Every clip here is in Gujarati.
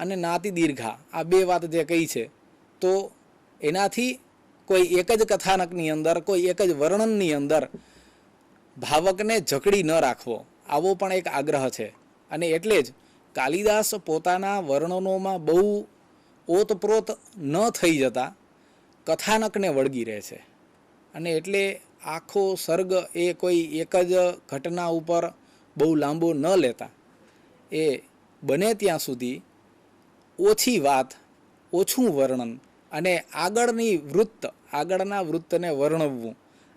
અને નાતિ દીર્ઘા આ બે વાત જે કહી છે, તો એનાથી કોઈ એક જ કથાનકની અંદર, કોઈ એક જ વર્ણનની અંદર ભાવકને જકડી ન રાખવો, આવો પણ એક આગ્રહ છે. અને એટલે જ કાલિદાસ પોતાના વર્ણનોમાં બહુ ઓતપ્રોત ન થઈ જતા કથાનકને વળગી રહે છે. અને એટલે આખો સર્ગ એ કોઈ એક જ ઘટના ઉપર બહુ લાંબો ન લેતા એ બને ત્યાં સુધી ઓછી વાત, ઓછું વર્ણન અને આગળના વૃત્તને વર્ણવવું,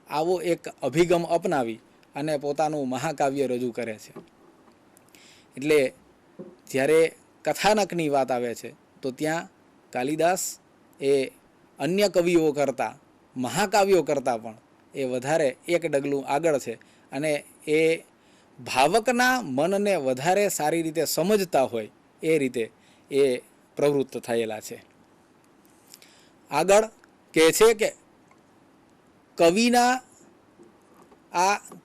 આવો એક અભિગમ અપનાવી અને પોતાનું મહાકાવ્ય રજૂ કરે છે. એટલે જ્યારે કથાનકની વાત આવે છે તો ત્યાં કાલિદાસ એ અન્ય કવિઓ કરતાં, મહાકાવ્યો કરતાં પણ એ વધારે એક ડગલું આગળ છે અને એ ભાવકના મનને વધારે સારી રીતે સમજતા હોય એ રીતે એ પ્રવૃત્ત થયેલા છે. આગળ કહે છે કે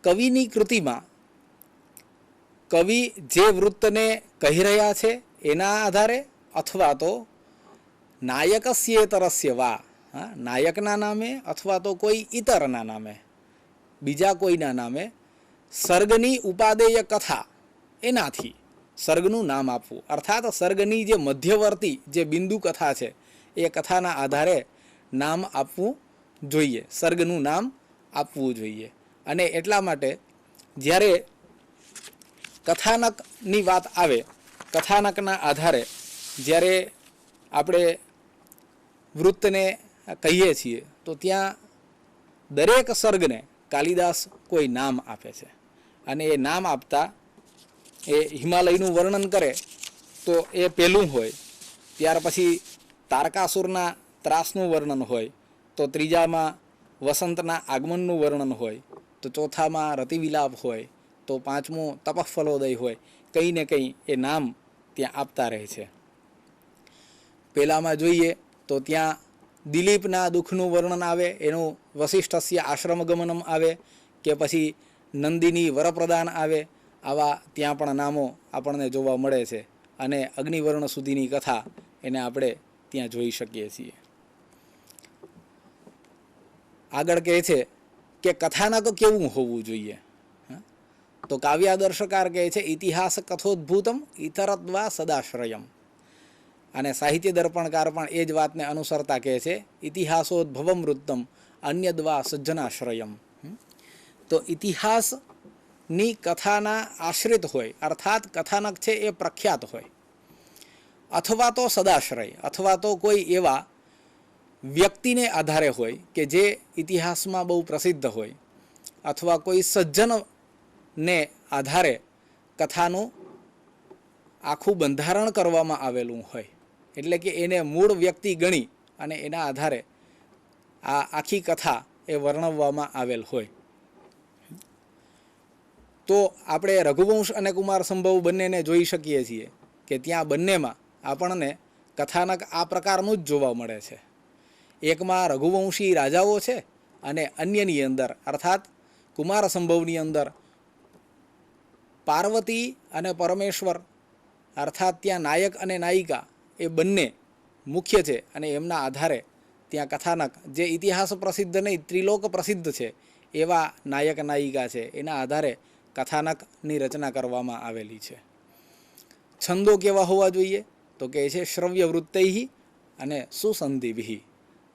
કવિની કૃતિમાં કવિ જે વૃત્તને કહી રહ્યા છે એના આધારે અથવા તો નાયકસ્યેતરસ્ય વા, નાયકના નામે અથવા તો કોઈ ઇતરના નામે, બીજા કોઈના નામે સર્ગની ઉપાદેય કથા, એનાથી સર્ગનું નામ આપવું. અર્થાત સર્ગની જે મધ્યવર્તી જે બિંદુ કથા છે એ કથાના આધારે નામ આપવું જોઈએ, સર્ગનું નામ આપવું જોઈએ. અને એટલા માટે જ્યારે કથાનકની વાત આવે, કથાનકના આધારે જ્યારે આપણે વૃત્તને કહીએ છીએ તો ત્યાં દરેક સર્ગને કાલિદાસ કોઈ નામ આપે છે. અને એ નામ આપતા એ હિમાલયનું વર્ણન કરે તો એ પહેલું હોય, ત્યાર પછી તારકાસુરના ત્રાસનું વર્ણન હોય, તો ત્રીજામાં વસંતના આગમનનું વર્ણન હોય, તો ચોથામાં રતિવિલાપ હોય, તો પાંચમું તપફલોદય હોય. કંઈ ને કંઈ એ નામ ત્યાં આપતા રહે છે. પહેલામાં જોઈએ તો ત્યાં દિલીપના દુઃખનું વર્ણન આવે, એનું વસિષ્ઠસ્ય આશ્રમ ગમનમ આવે, કે પછી નંદિની વરપ્રદાન આવે. આવા ત્યાં પણ નામો આપણને જોવા મળે છે. અને અગ્નિવર્ણ સુધીની કથા એને આપણે ત્યાં જોઈ શકીએ છીએ. આગળ કહે છે કે કથાનક કેવું હોવું જોઈએ, તો કાવ્યાદર્શકાર કહે છે ઇતિહાસ કથોદ્ભૂતમ ઇતરદ્વા સદાશ્રયમ. અને સાહિત્ય દર્પણકાર પણ એ જ વાતને અનુસરતા કહે છે ઇતિહાસોદ્ભવમ વૃત્તમ અન્યદ્વા સજ્જનાશ્રયમ. તો ઇતિહાસની કથાના આશ્રિત હોય, અર્થાત કથાનક છે એ પ્રખ્યાત હોય, અથવા તો સદાશ્રય, અથવા તો કોઈ એવા વ્યક્તિને આધારે હોય કે જે ઇતિહાસમાં બહુ પ્રસિદ્ધ હોય, અથવા કોઈ સજ્જનને આધારે કથાનું આખું બંધારણ કરવામાં આવેલું હોય. એટલે કે એને મૂળ વ્યક્તિ ગણી અને એના આધારે આ આખી કથા એ વર્ણવવામાં આવેલ હોય. તો આપણે રઘુવંશ અને કુમાર સંભવ બંનેને જોઈ શકીએ છીએ કે ત્યાં બંનેમાં આપણને કથાનક આ પ્રકારનું જ જોવા મળે છે. એકમાં રઘુવંશી રાજાઓ છે અને અન્યની અંદર અર્થાત કુમાર સંભવની અંદર પાર્વતી અને પરમેશ્વર, અર્થાત ત્યાં નાયક અને નાયિકા એ બંને મુખ્ય છે. અને એમના આધારે ત્યાં કથાનક જે ઇતિહાસ પ્રસિદ્ધ નહીં, ત્રિલોક પ્રસિદ્ધ છે એવા નાયક નાયિકા છે, એના આધારે કથાનકની રચના કરવામાં આવેલી છે. છંદો કેવા હોવા જોઈએ, તો કહે છે શ્રવ્ય વૃત્તૈ અને સુસંધિભિ.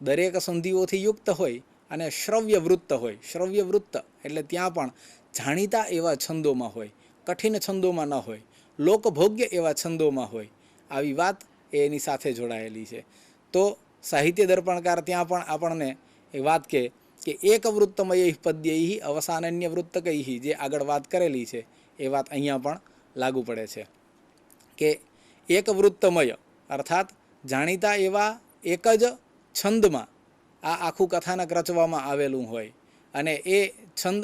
દરેક સંધિઓથી યુક્ત હોય અને શ્રવ્ય વૃત્ત હોય. શ્રવ્ય વૃત્ત એટલે ત્યાં પણ જાણીતા એવા છંદોમાં હોય, કઠિન છંદોમાં ન હોય, લોકભોગ્ય એવા છંદોમાં હોય. આવી વાત એની સાથે જોડાયેલી છે. તો સાહિત્ય દર્પણકાર ત્યાં પણ આપણને એ વાત કે એક વૃત્તમય પદ્યૈ અવસાનન્ય વૃત્તકૈ, જે આગળ વાત કરેલી છે એ વાત અહીંયા પણ લાગુ પડે છે કે એક વૃત્તમય અર્થાત જાણીતા એવા એક જ છંદમાં આ આખું કથાનક રચવામાં આવેલું હોય અને એ છંદ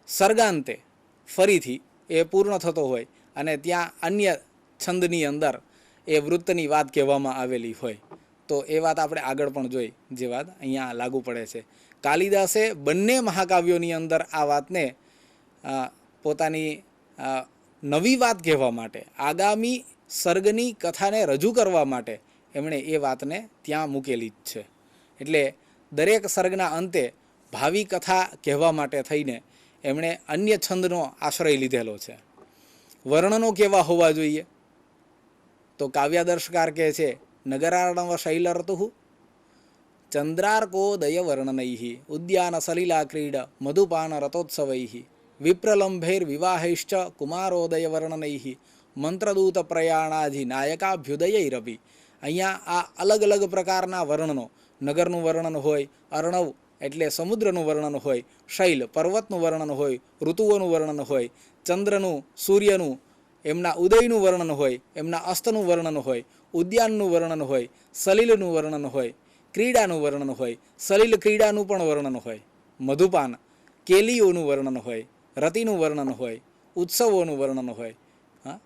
સર્ગાંતે ફરીથી એ પૂર્ણ થતો હોય અને ત્યાં અન્ય છંદની અંદર એ વૃત્તની વાત કહેવામાં આવેલી હોય. તો એ વાત આપણે આગળ પણ જોઈ, જે વાત અહીંયા લાગુ પડે છે. કાલિદાસે બંને મહાકાવ્યોની અંદર આ વાતને પોતાની નવી વાત કહેવા માટે, આગામી સર્ગની કથાને રજૂ કરવા માટે એમણે એ વાતને ત્યાં મૂકેલી જ છે. એટલે દરેક સર્ગના અંતે ભાવિ કથા કહેવા માટે થઈને એમણે અન્ય છંદનો આશ્રય લીધેલો છે. વર્ણનો કેવા હોવા જોઈએ? તો કાવ્યાદર્શકાર કહે છે, નગરાર્ણવ શૈલર્તુ ચંદ્રાર્કોદય વર્ણનૈ ઉદ્યાન સલિલા ક્રીડ મધુપાન રથોત્સવૈ વિપ્રલંભૈર્વિવાહૈશ્ચ કુમારોદય વર્ણનૈ મંત્રદૂત પ્રયાણાધિ નાયકાભ્યુદયૈરવિ. અહીંયા આ અલગ અલગ પ્રકારના વર્ણનો, નગરનું વર્ણન હોય, અર્ણવ એટલે સમુદ્રનું વર્ણન હોય, શૈલ પર્વતનું વર્ણન હોય, ઋતુઓનું વર્ણન હોય, ચંદ્રનું, સૂર્યનું, એમના ઉદયનું વર્ણન હોય, એમના અસ્તનું વર્ણન હોય, ઉદ્યાનનું વર્ણન હોય, સલિલનું વર્ણન હોય, ક્રીડાનું વર્ણન હોય, સલિલ ક્રીડાનું પણ વર્ણન હોય, મધુપાન કેલીઓનું વર્ણન હોય, રતિનું વર્ણન હોય, ઉત્સવોનું વર્ણન હોય. હા,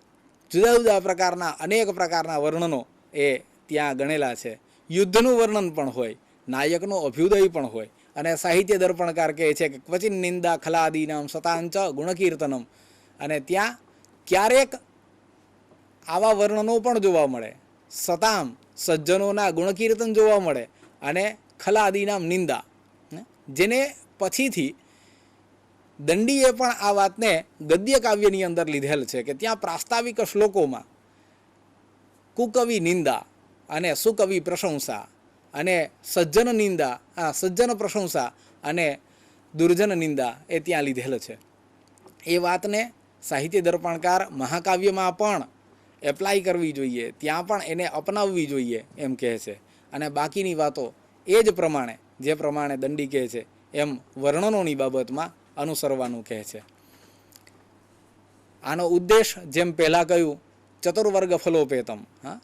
જુદા જુદા પ્રકારના અનેક પ્રકારના વર્ણનો એ ત્યાં ગણેલા છે. યુદ્ધનું વર્ણન પણ હોય, નાયકનો અભ્યુદય પણ હોય. અને સાહિત્ય દર્પણકાર કહે છે કે ક્વચિન નિંદા ખલાદીનામ સતાંચ ગુણકીર્તનમ. અને ત્યાં ક્યારેક આવા વર્ણનો પણ જોવા મળે. સતામ સજ્જનોના ગુણકીર્તન જોવા મળે, અને ખલાદીનામ નિંદા, જેને પછીથી દંડીએ પણ આ વાતને ગદ્ય કાવ્યની અંદર લીધેલ છે કે ત્યાં પ્રાસ્તાવિક શ્લોકોમાં કુકવિ નિંદા અને સુકવિ પ્રશંસા અને સજ્જન નિંદા, સજ્જન પ્રશંસા અને દુર્જન નિંદા એ ત્યાં લીધેલ છે. એ વાતને સાહિત્ય દર્પણકાર મહાકાવ્યમાં પણ એપ્લાય કરવી જોઈએ, ત્યાં પણ એને અપનાવવી જોઈએ એમ કહે છે. અને બાકીની વાતો એ જ પ્રમાણે, જે પ્રમાણે દંડી કહે છે એમ વર્ણનોની બાબતમાં અનુસરવાનું કહે છે. આનો ઉદ્દેશ જેમ પહેલાં કહ્યું, ચતુર્વર્ગ ફલોપેતમ, હા,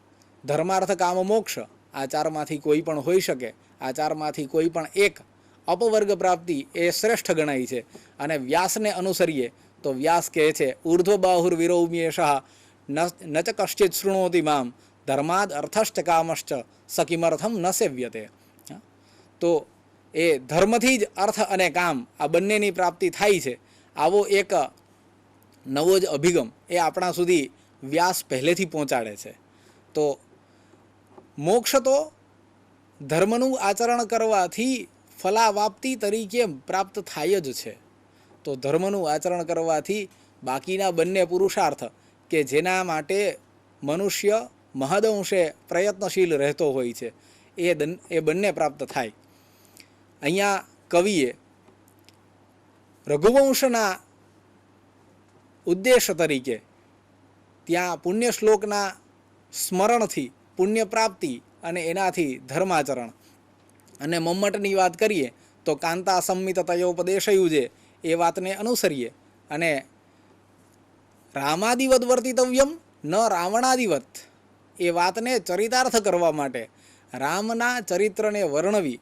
ધર્માર્થ કામ મોક્ષ, આ ચારમાંથી કોઈ પણ હોઈ શકે. આ ચારમાંથી કોઈ પણ એક અપવર્ગ પ્રાપ્તિ એ શ્રેષ્ઠ ગણાય છે. અને વ્યાસને અનુસરીએ તો વ્યાસ કહે છે, ઉર્ધ્વ બાહુર વિરૌમ્યેશ ન ચ કશ્ચિત શૃણોતિ મામ ધર્માદ અર્થશ્ચ કામશ્ચ સકિમર્થમ ન સેવ્યતે. તો એ ધર્મથી જ અર્થ અને કામ આ બંનેની પ્રાપ્તિ થાય છે. આવો એક નવો જ અભિગમ એ આપણા સુધી વ્યાસ પહેલેથી પહોંચાડે છે. તો મોક્ષ તો ધર્મનું આચરણ કરવાથી ફલાવાપ્તિ તરીકે પ્રાપ્ત થાય જ છે. તો ધર્મનું આચરણ કરવાથી બાકીના બંને પુરુષાર્થ કે જેના માટે મનુષ્ય મહદઅંશે પ્રયત્નશીલ રહેતો હોય છે એ બંને પ્રાપ્ત થાય. અહીંયા કવિએ રઘુવંશના ઉદ્દેશ તરીકે ત્યાં પુણ્ય શ્લોકના સ્મરણથી પુણ્ય પ્રાપ્તિ અને એનાથી ધર્માચરણ, અને મમ્મટની વાત કરીએ તો કાંતા સંમિત તયોપદેશયુજે એ વાતને અનુસરીએ. અને રામાદિવત વર્તિતવ્યમ ન રાવણાદિવત, એ વાતને ચરિતાર્થ કરવા માટે રામના ચરિત્રને વર્ણવી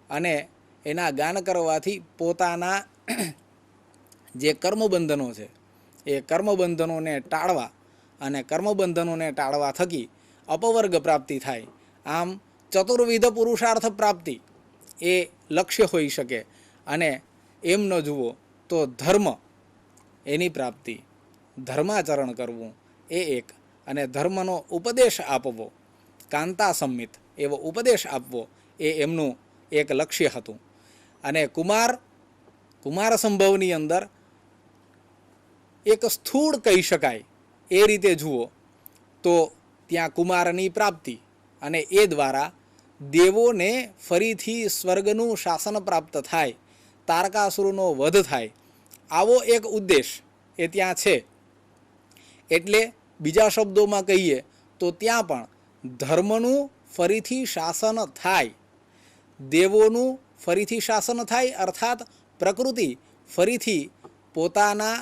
અને એના ગાન કરવાથી પોતાના જે કર્મબંધનો છે એ કર્મબંધનોને ટાળવા, અને કર્મબંધનોને ટાળવા થકી અપવર્ગ પ્રાપ્તિ થાય. આમ ચતુર્વિધ પુરુષાર્થ પ્રાપ્તિ એ લક્ષ્ય હોઈ શકે. અને એમ ન જુઓ તો ધર્મ એની પ્રાપ્તિ, ધર્માચરણ કરવું એ એક, અને ધર્મનો ઉપદેશ આપવો, કાંતા સંમિત એવો ઉપદેશ આપવો એ એમનું એક લક્ષ્ય હતું. અને કુમાર સંભવની અંદર એક સ્થૂળ કહી શકાય એ રીતે જુઓ તો ત્યાં કુમારની પ્રાપ્તિ, અને એ દ્વારા દેવોને ફરીથી સ્વર્ગનું શાસન પ્રાપ્ત થાય, તારકાસુરનો વધ થાય, આવો એક ઉદ્દેશ એ ત્યાં છે. એટલે બીજા શબ્દોમાં કહીએ તો ત્યાં પણ ધર્મનું ફરીથી શાસન થાય, દેવોનું ફરીથી શાસન થાય, અર્થાત પ્રકૃતિ ફરીથી પોતાના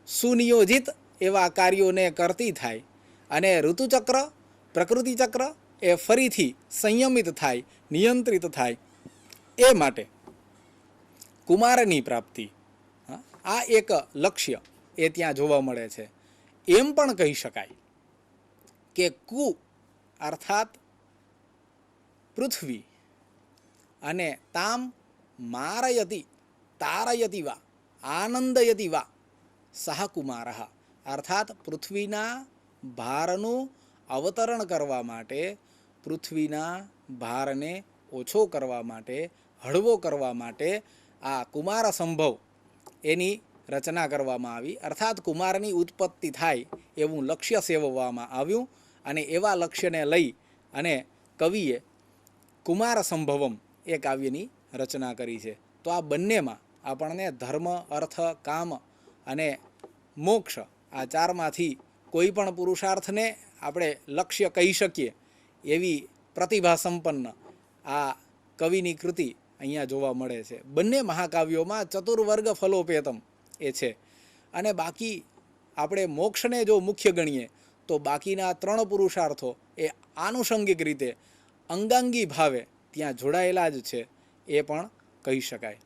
સુનિયોજિત એવા કાર્યોને કરતી થાય, અને ઋતુચક્ર, પ્રકૃતિચક્ર એ ફરીથી સંયમિત થાય, નિયંત્રિત થાય. એ માટે કુમારની પ્રાપ્તિ, આ એક લક્ષ્ય એ ત્યાં જોવા મળે છે. એમ પણ કહી શકાય કે કુ અર્થાત પૃથ્વી, અને તામ મારયતિ તારયતિ વા આનંદયતિ વા સહ કુમાર, અર્થાત પૃથ્વીના ભારનું અવતરણ કરવા માટે, પૃથ્વીના ભારને ઓછો કરવા માટે, હળવો કરવા માટે આ કુમાર સંભવ એની રચના કરવામાં આવી. અર્થાત કુમારની ઉત્પત્તિ થાય એવું લક્ષ્ય સેવવામાં આવ્યું અને એવા લક્ષ્યને લઈ અને કવિએ કુમાર સંભવમ એ કાવ્યની રચના કરી છે. તો આ બંનેમાં આપણને ધર્મ, અર્થ, કામ અને મોક્ષ આ ચારમાંથી કોઈ પણ પુરુષાર્થને આપણે લક્ષ્ય કહી શકીએ એવી પ્રતિભા સંપન્ન આ કવિની કૃતિ અહીંયા જોવા મળે છે. બંને મહાકાવ્યોમાં ચતુર્વર્ગ ફલોપેતમ એ છે. અને બાકી આપણે મોક્ષને જો મુખ્ય ગણીએ તો બાકીના 3 પુરુષાર્થો એ આનુષંગિક રીતે અંગાંગી ભાવે ત્યાં જોડાયેલા જ છે એ પણ કહી શકાય.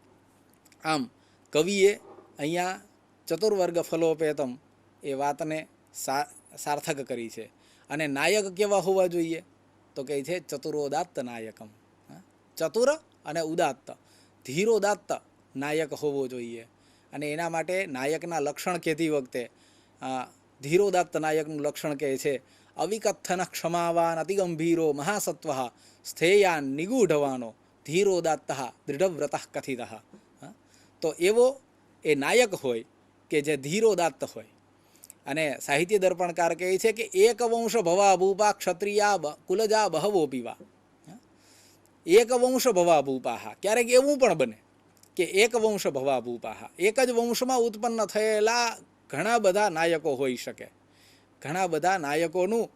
આમ કવિએ અહીંયા ચતુર્વર્ગ ફલોપેતમ એ વાતને સાર્થક કરી છે. અને નાયક કેવા હોવા જોઈએ તો કહે છે ચતુરોદાત્ત નાયકમ. ચતુર અને ઉદાત્ત, ધીરોદાત્ત નાયક હોવો જોઈએ. અને એના માટે નાયકના લક્ષણ કહેતી વખતે ધીરોદાત્ત નાયકનું લક્ષણ કહે છે અવિકથન ક્ષમાવાન અતિગંભીરો મહાસત્વ સ્થેયાન નિગૂઢવાનો ધીરોદાત્ત દૃઢવ્રત કથિત. તો એવો એ નાયક હોય કે જે ધીરોદાત્ત હોય. અને સાહિત્ય દર્પણકાર કહે છે કે એક વંશ ભવા ભૂપા ક્ષત્રિયા કુલજા બહવો પીવા. એક વંશ ભવા ભૂપાહા, ક્યારેક એવું પણ બને કે એક વંશ ભવા ભૂપાહા, એક જ વંશમાં ઉત્પન્ન થયેલા ઘણા બધા નાયકો હોઈ શકે. ઘણા બધા નાયકોનું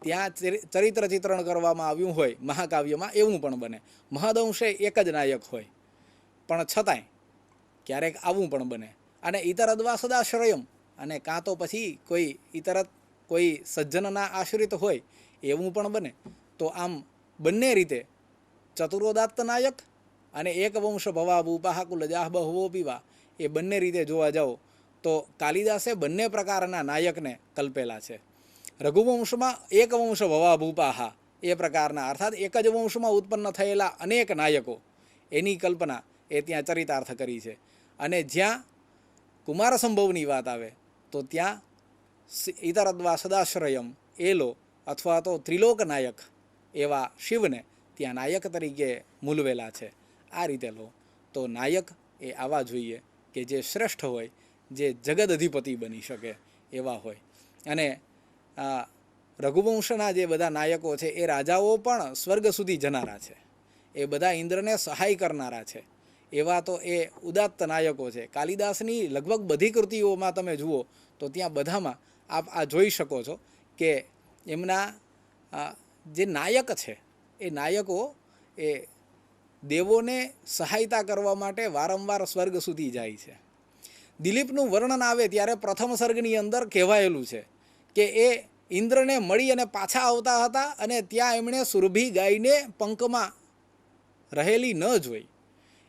ત્યાં ચરિત્ર ચિત્રણ કરવામાં આવ્યું હોય મહાકાવ્યમાં, એવું પણ બને. મહદઅંશે એક જ નાયક હોય પણ છતાંય ક્યારેક આવું પણ બને. અને ઇતરદ્વા સદાશ્રયમ, અને કાં તો પછી કોઈ ઇતરત કોઈ સજ્જનના આશ્રિત હોય એવું પણ બને. તો આમ બંને રીતે ચતુરોદાત્ત નાયક અને એક વંશ ભવા ભૂપાહ કુલજાહ બહવો પીવા એ બંને રીતે જોવા જાઓ તો કાલિદાસે બંને પ્રકારના નાયકને કલ્પેલા છે. રઘુવંશમાં એક વંશ ભવા ભૂપાહા એ પ્રકારના, અર્થાત એક જ વંશમાં ઉત્પન્ન થયેલા અનેક નાયકો એની કલ્પના એ ત્યાં ચરિતાર્થ કરી છે. અને જ્યાં કુમાર સંભવની વાત આવે તો ત્યાં ઇતરદ્વા સદાશ્રયમ એલો અથવા તો ત્રિલોક નાયક એવા શિવને ત્યાં નાયક તરીકે મૂલવેલા છે. આ રીતે લો તો નાયક એ આવા જોઈએ કે જે શ્રેષ્ઠ હોય, જે જગદ અધિપતિ બની શકે એવા હોય. અને રઘુવંશના જે બધા નાયકો છે એ રાજાઓ પણ સ્વર્ગ સુધી જનારા છે, એ બધા ઇન્દ્રને સહાય કરનારા છે. એવા તો એ ઉદાત્ત નાયકો છે. કાલિદાસની લગભગ બધી કૃતિઓમાં તમે જુઓ તો ત્યાં બધામાં આપ આ જોઈ શકો છો કે એમના જે નાયક છે એ નાયકો એ દેવોને સહાયતા કરવા માટે વારંવાર સ્વર્ગ સુધી જાય છે. દિલીપનું વર્ણન આવે ત્યારે પ્રથમ સર્ગની અંદર કહેવાયેલું છે કે એ ઇન્દ્રને મળી અને પાછા આવતા હતા અને ત્યાં એમણે સુરભી ગાયને પંખમાં રહેલી ન જોઈ,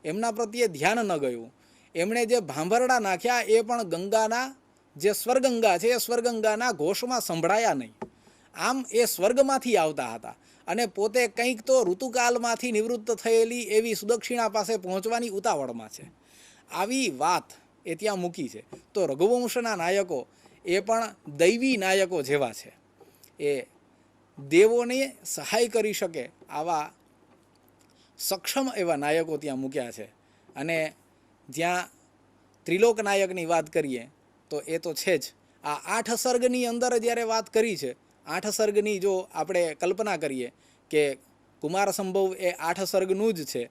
એમના પ્રત્યે ધ્યાન ન ગયું. એમણે જે ભાંભરડા નાખ્યા એ પણ ગંગાના જે સ્વર્ગંગા છે એ સ્વર્ગંગાના ઘોષમાં સંભળાયા નહીં. આમ એ સ્વર્ગમાંથી આવતા હતા અને પોતે કંઈક તો ઋતુકાલમાંથી નિવૃત્ત થયેલી એવી સુદક્ષિણા પાસે પહોંચવાની ઉતાવળમાં છે. આવી વાત એ ત્યાં મૂકી છે. તો રઘુવંશના નાયકો એ પણ દૈવી નાયકો જેવા છે. એ દેવોને સહાય કરી શકે આવા સક્ષમ એવા નાયકો ત્યાં મૂક્યા છે. અને જ્યાં ત્રિલોક નાયકની વાત કરીએ તો એ તો છે જ. આ 8 સર્ગની અંદર જ્યારે વાત કરી છે, 8 સર્ગની જો આપણે કલ્પના કરીએ કે કુમાર સંભવ એ 8 સર્ગનું જ છે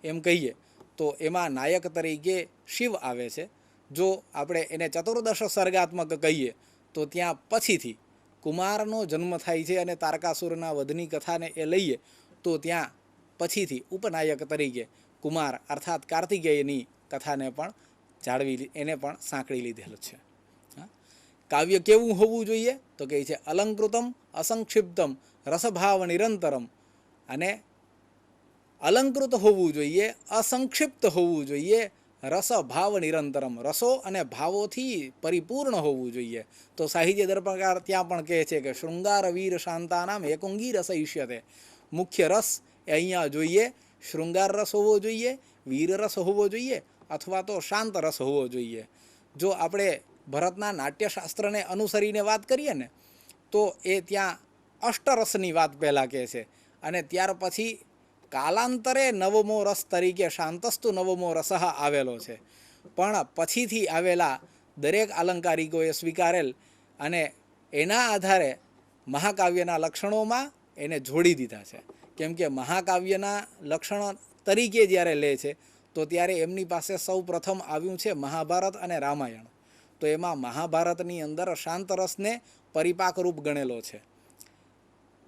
એમ કહીએ તો એમાં નાયક તરીકે શિવ આવે છે. જો આપણે એને ચતુર્દશ સર્ગાત્મક કહીએ તો ત્યાં પછીથી કુમારનો જન્મ થાય છે અને તારકાસુરના વધની કથાને એ લઈએ તો ત્યાં પછીથી ઉપનાયક તરીકે કુમાર અર્થાત કાર્તિકેયની કથાને પણ જાળવી એને પણ સાંકળી લીધેલું છે. કાવ્ય કેવું હોવું જોઈએ તો કહે છે અલંકૃતમ અસંક્ષિપ્તમ રસભાવ નિરંતરમ. અને અલંકૃત હોવું જોઈએ, અસંક્ષિપ્ત હોવું જોઈએ, રસભાવ નિરંતરમ, રસો અને ભાવોથી પરિપૂર્ણ હોવું જોઈએ. તો સાહિત્ય દર્પણકાર ત્યાં પણ કહે છે કે શૃંગાર વીર શાંતાનામ એકોંગી રસ ઈષ્યતે. મુખ્ય રસ એ અહીંયા જોઈએ શૃંગાર રસ હોવો જોઈએ, વીર રસ હોવો જોઈએ અથવા તો શાંત રસ હોવો જોઈએ. જો આપણે ભરતના નાટ્યશાસ્ત્રને અનુસરીને વાત કરીએ ને તો એ ત્યાં અષ્ટરસની વાત પહેલાં કહે છે અને ત્યાર પછી કાલાંતરે નવમો રસ તરીકે શાંતસ્તુ નવમો રસઃ આવેલો છે. પણ પછીથી આવેલા દરેક અલંકારિકોએ સ્વીકારેલ અને એના આધારે મહાકાવ્યના લક્ષણોમાં એને જોડી દીધા છે. કેમ કે મહાકાવ્યના લક્ષણ તરીકે જ્યારે લે છે તો ત્યારે એમની પાસે સૌ પ્રથમ આવ્યું છે મહાભારત અને રામાયણ. તો એમાં મહાભારતની અંદર શાંત રસને પરિપાકરૂપ ગણેલો છે.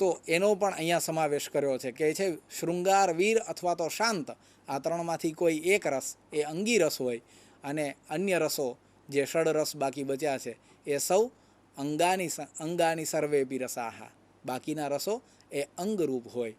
તો એનો પણ અહીંયા સમાવેશ કર્યો છે. કહે છે શૃંગાર, વીર અથવા તો શાંત, આ ત્રણમાંથી કોઈ એક રસ એ અંગી રસ હોય અને અન્ય રસો જે ષડરસ બાકી બચ્યા છે એ સૌ અંગાની સર્વેપી રસાહા, બાકીના રસો એ અંગરૂપ હોય,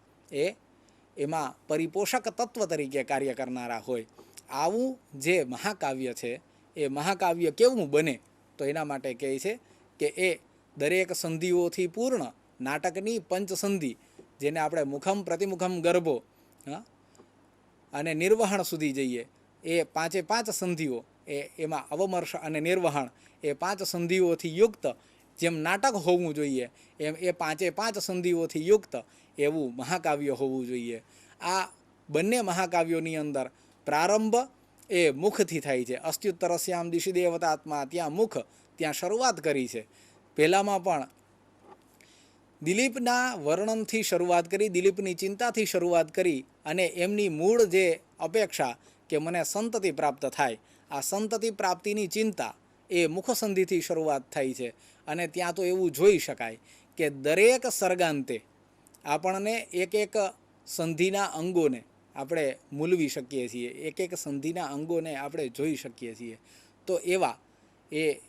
એમાં પરિપોષક તત્વ તરીકે કાર્ય કરનારા હોય. આવું જે મહાકાવ્ય છે એ મહાકાવ્ય કેવું બને તો એના માટે કહે છે કે એ દરેક સંધિઓથી પૂર્ણ નાટકની પંચસંધિ, જેને આપણે મુખમ પ્રતિમુખમ ગર્ભો અને નિર્વહણ સુધી જઈએ, એ પાંચે પાંચ સંધિઓ એમાં અવમર્શ અને નિર્વહણ એ પાંચ સંધિઓથી યુક્ત જેમ નાટક હોવું જોઈએ એમ એ પાંચે પાંચ સંધિઓથી યુક્ત એવું મહાકાવ્ય હોવું જોઈએ. આ બંને મહાકાવ્યોની અંદર પ્રારંભ એ મુખથી થાય છે. અસ્ત્યુત્તરસ્યામ દિશી દેવતાત્મા, ત્યાં મુખ, ત્યાં શરૂઆત કરી છે. પહેલામાં પણ દિલીપના વર્ણનથી શરૂઆત કરી, દિલીપની ચિંતાથી શરૂઆત કરી અને એમની મૂળ જે અપેક્ષા કે મને સંતતિ પ્રાપ્ત થાય, આ સંતતિ પ્રાપ્તિની ચિંતા એ મુખસંધિથી શરૂઆત થાય છે. અને ત્યાં તો એવું જોઈ શકાય કે દરેક સર્ગાંતે આપણને એક એક સંધિના અંગોને આપણે મૂલવી શકીએ છીએ, એક એક સંધિના અંગોને આપણે જોઈ શકીએ છીએ. તો એવા એ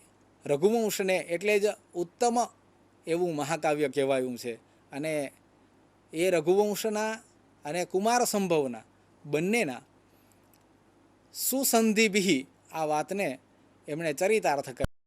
રઘુવંશને એટલે જ ઉત્તમ એવું મહાકાવ્ય કહેવાયું છે. અને એ રઘુવંશના અને કુમાર સંભવના બંનેના સુસંધિભિ આ વાતને એમણે ચરિતાર્થ કરી.